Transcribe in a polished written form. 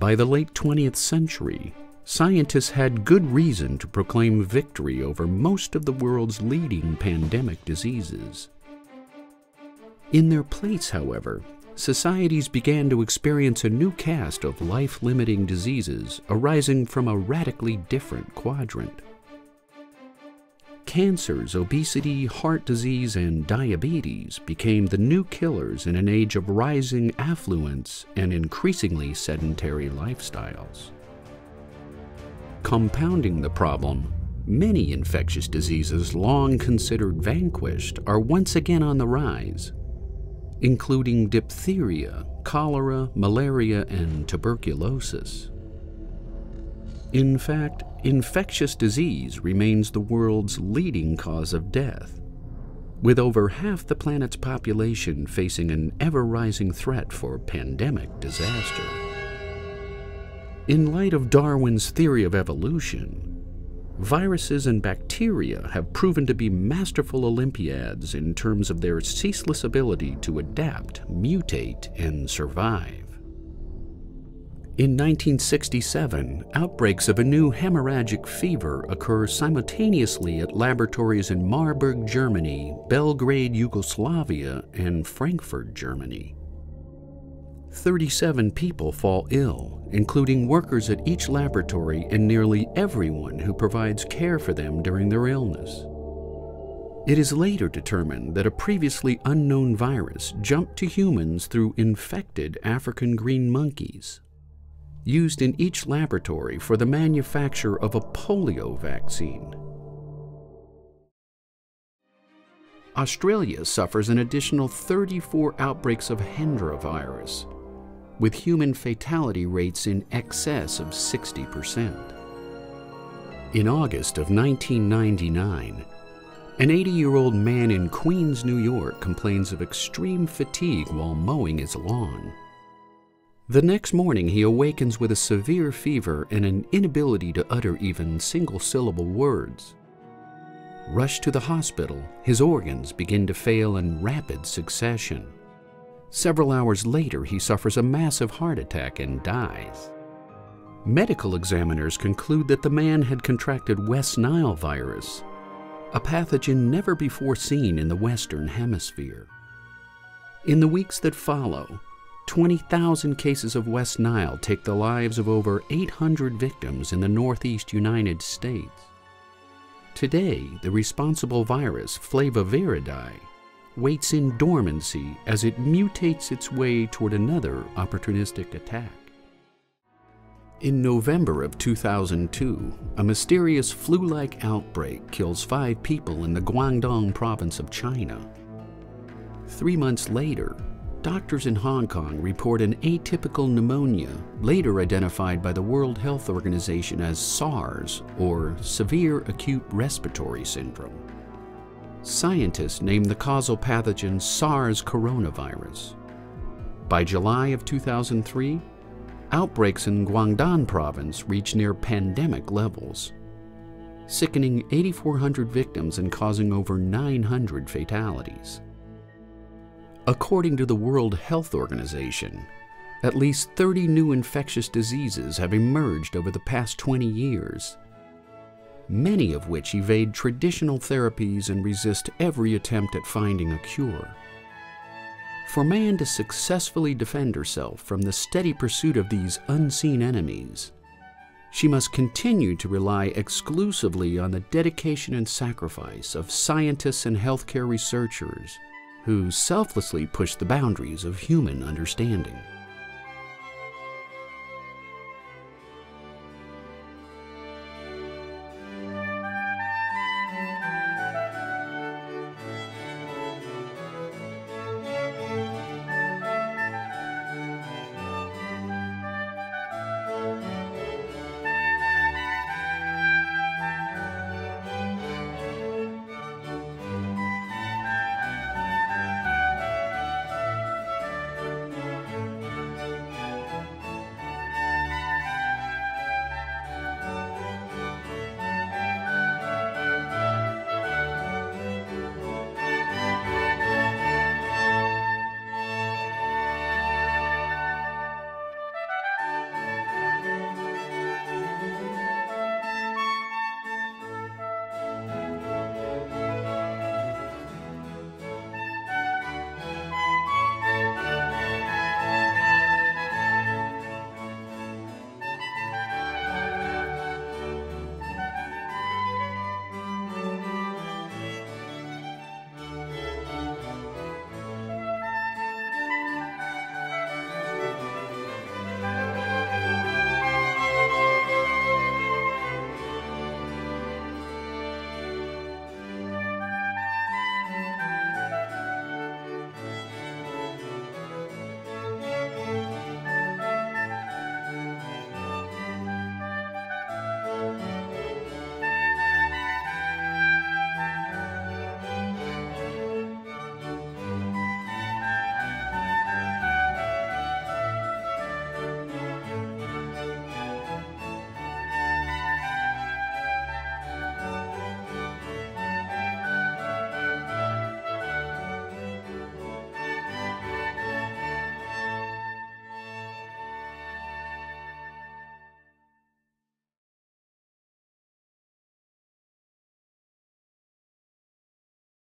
By the late 20th century, scientists had good reason to proclaim victory over most of the world's leading pandemic diseases. In their place, however, societies began to experience a new cast of life-limiting diseases arising from a radically different quadrant. Cancers, obesity, heart disease, and diabetes became the new killers in an age of rising affluence and increasingly sedentary lifestyles. Compounding the problem, many infectious diseases long considered vanquished are once again on the rise, including diphtheria, cholera, malaria, and tuberculosis. In fact, infectious disease remains the world's leading cause of death, with over half the planet's population facing an ever-rising threat for pandemic disaster. In light of Darwin's theory of evolution, viruses and bacteria have proven to be masterful Olympiads in terms of their ceaseless ability to adapt, mutate, and survive. In 1967, outbreaks of a new hemorrhagic fever occur simultaneously at laboratories in Marburg, Germany, Belgrade, Yugoslavia, and Frankfurt, Germany. 37 people fall ill, including workers at each laboratory and nearly everyone who provides care for them during their illness. It is later determined that a previously unknown virus jumped to humans through infected African green monkeys, used in each laboratory for the manufacture of a polio vaccine. Australia suffers an additional 34 outbreaks of Hendra virus, with human fatality rates in excess of 60%. In August of 1999, an 80-year-old man in Queens, New York complains of extreme fatigue while mowing his lawn. The next morning, he awakens with a severe fever and an inability to utter even single-syllable words. Rushed to the hospital, his organs begin to fail in rapid succession. Several hours later, he suffers a massive heart attack and dies. Medical examiners conclude that the man had contracted West Nile virus, a pathogen never before seen in the Western Hemisphere. In the weeks that follow, 20,000 cases of West Nile take the lives of over 800 victims in the Northeast United States. Today, the responsible virus, Flaviviridae, waits in dormancy as it mutates its way toward another opportunistic attack. In November of 2002, a mysterious flu-like outbreak kills 5 people in the Guangdong province of China. 3 months later, doctors in Hong Kong report an atypical pneumonia, later identified by the World Health Organization as SARS, or Severe Acute Respiratory Syndrome. Scientists named the causal pathogen SARS coronavirus. By July of 2003, outbreaks in Guangdong province reached near pandemic levels, sickening 8,400 victims and causing over 900 fatalities. According to the World Health Organization, at least 30 new infectious diseases have emerged over the past 20 years, many of which evade traditional therapies and resist every attempt at finding a cure. For man to successfully defend herself from the steady pursuit of these unseen enemies, she must continue to rely exclusively on the dedication and sacrifice of scientists and healthcare researchers who selflessly push the boundaries of human understanding.